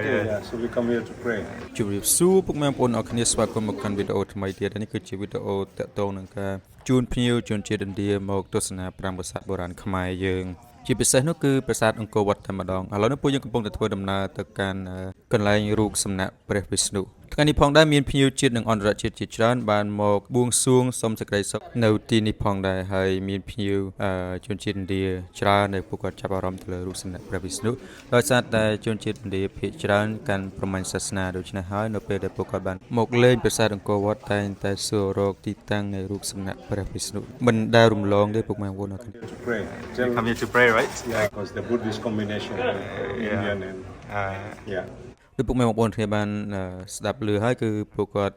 yeah. Yeah, so we come here to pray. ជំរាបសួរពុកម៉ែបងប្អូនអរគ្នាស្វាគមន៍មកកាន់វីដេអូថ្មីទៀតនេះគឺជាវីដេអូតាក់ទងនឹងការជូនភ្ញៀវជនជាតិឥណ្ឌាមកទស្សនាប្រាង្គប្រាសាទបុរាណខ្មែរយើងជាពិសេសនោះគឺប្រាសាទអង្គរវត្តតែម្ដងឥឡូវនេះពួកយើងកំពុងតែធ្វើដំណើរទៅកាន់កន្លែងរូបសំណាកព្រះវិស្ណុថ្ងៃនេះផងដែរមានភ្ញៀវជាតិនិងអន្តរជាតិជាច្រើនបានមកបួងសួងសុំសេចក្តីសុខនៅទីនេះផងដែរហើយមានភ្ញៀវជនជាតិឥណ្ឌាច្រើនដែលពួកគាត់ចាប់អារម្មណ៍ទៅលើរូបសំណាកព្រះវិស្ណុដោយសារតែជនជាតិឥណ្ឌាភាគច្រើនកាន់ព្រហ្មញ្ញសាសនាដូច្នេះហើយនៅពេលដែលពួកគាត់បានមកលេងប្រាសាទអង្គរវត្តតែងតែសួររកទីតាំងនៃរូបសំណាកព្រះវិស្ណុមិនដែលរំលងទេពុកម៉ែបងប្អូនអរគុណ To pray. You come here to pray, right? Yeah, because the Buddhist combination, Indian and yeah. ដូចពុកម៉ែបងប្អូនគ្នាបានស្ដាប់ឮហើយគឺពួកគាត់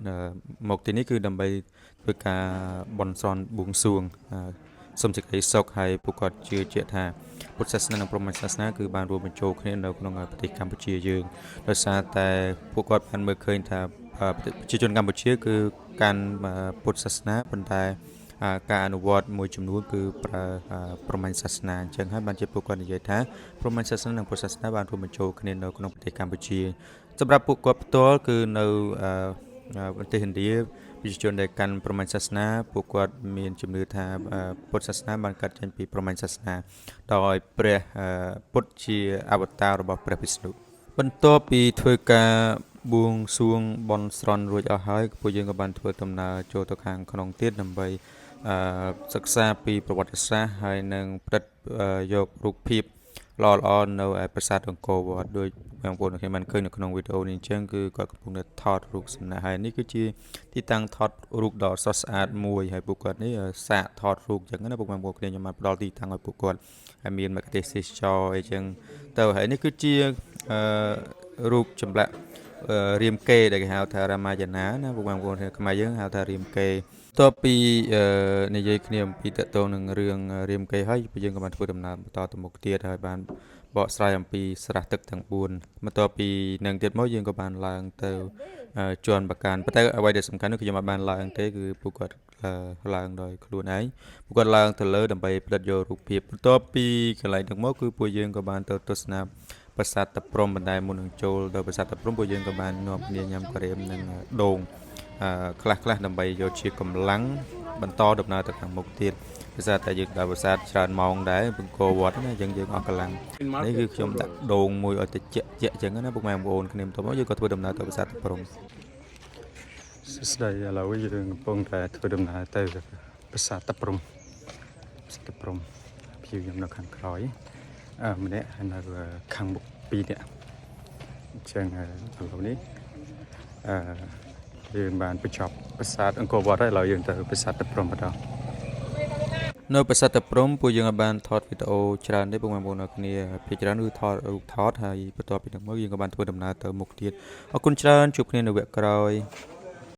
មកទីនេះគឺដើម្បីធ្វើការបន់ស្រន់បួងសួងសូមសេចក្តីសុខហើយពួកគាត់ជឿជាក់ថាពុទ្ធសាសនានិងព្រហ្មញ្ញសាសនាគឺបានរួមបញ្ចូលគ្នានៅក្នុងប្រទេសកម្ពុជាយើងដោយសារតែពួកគាត់បានមើលឃើញថាប្រជាជនកម្ពុជាគឺកាន់ពុទ្ធសាសនាប៉ុន្តែការអនុវត្តមួយចំនួនគឺប្រើព្រហ្មញ្ញសាសនាអញ្ចឹងហើយបានជាពួកគាត់និយាយថាព្រហ្មញ្ញសាសនានិងពុទ្ធសាសនាបានរួមបញ្ចូលគ្នានៅក្នុងប្រទេសកម្ពុជាសម្រាប់ពួកគាត់ផ្ទាល់គឺនៅប្រទេសឥណ្ឌាប្រជាជនដែលកាន់ព្រហ្មញ្ញសាសនាពួកគាត់មានជំនឿថាពុទ្ធសាសនាបានកើតចេញពីព្រហ្មញ្ញសាសនាដោយព្រះពុទ្ធជាអវតាររបស់ព្រះវិស្ណុបន្ទាប់ពីធ្វើការបួងសួងបន់ស្រន់រួចអស់ហើយពួកយើងក៏បានធ្វើដំណើរចូលទៅខាងក្នុងទៀតដើម្បីសិក្សាពីប្រវត្តិសាស្ត្រហើយនឹងផ្តិតយករូបភាពល្អៗនៅឯប្រាសាទអង្គរវត្តដោយបងប្អូនខ្ញុំបានឃើញនៅក្នុងវីដេអូនេះអញ្ចឹងគឺគាត់កំពុងតែថតរូបសំណាកហើយនេះគឺជាទីតាំងថតរូបដ៏ស្រស់ស្អាតមួយហើយពួកគាត់នេះសាកថតរូបអញ្ចឹងណាបងប្អូនខ្ញុំបានផ្ដល់ទីតាំងឲ្យពួកគាត់ហើយមានមគ្គុទ្ទេសក៍ទេសចរអីចឹងទៅហើយនេះគឺជារូបចម្លាក់រាមកេរ្តិ៍ដែលគេហៅថារាមាយណាណាបងប្អូនខ្មែរយើងហៅថារាមកេរ្តិ៍តទៅពីនិយាយគ្នាអំពីតកតងនឹងរឿងរាមកេរ្តិ៍ហើយយើងក៏បានធ្វើដំណើរបន្តទៅមុខទៀតហើយបានបកស្រាយអំពីស្រះទឹកទាំង4បន្ទាប់ពីនឹងទៀតមកយើងក៏បានឡើងទៅជាន់បកានប៉ុន្តែអ្វីដែលសំខាន់នោះគឺខ្ញុំបានឡើងទេគឺពួកគាត់ឡើងដោយខ្លួនឯងពួកគាត់ឡើងទៅលើដើម្បីផ្តិតយករូបភាពបន្ទាប់ពីកន្លែងទាំងមកគឺពួកយើងក៏បានទៅទស្សនាប្រាសាទតាព្រហ្មបណ្ដាមុននឹងចូលដល់ប្រាសាទតាព្រហ្មពួកយើងក៏បាននាំគ្នាញ៉ាំការៀមនិងដូងខ្លះដើម្បីយកជាកម្លាំងបន្តដំណើរទៅខាងមុខទៀតដោយសារតែយើងដល់ប្រាសាទច្រើនម៉ោងដែរអង្គរវត្តណាយើងអស់កម្លាំងនេះគឺខ្ញុំដាក់ដូងមួយឲ្យតិចជាក់អញ្ចឹងណាពុកម៉ែបងប្អូនគ្នាបន្ទាប់មកយើងក៏ធ្វើដំណើរទៅប្រាសាទតាព្រហ្មសួស្ដីឥឡូវយើងកំពុងតែធ្វើដំណើរទៅប្រាសាទតាព្រហ្មភីវខ្ញុំនៅខាងក្រោយម្នាក់នៅខាងមុខ2នាក់អញ្ចឹងឥឡូវនេះយើងបានបញ្ចប់ប្រាសាទអង្គរវត្តហើយឥឡូវយើងទៅប្រាសាទតាព្រហ្មបន្តនៅប្រាសាទតាព្រហ្មពួកយើងបានថតវីដេអូច្រើនទេបងប្អូនគ្នាភាគច្រើនគឺថតរូបថតហើយបន្ទាប់ពីនោះមកយើងក៏បានធ្វើដំណើរទៅមុខទៀតអរគុណច្រើនជួបគ្នានៅវគ្គក្រោយ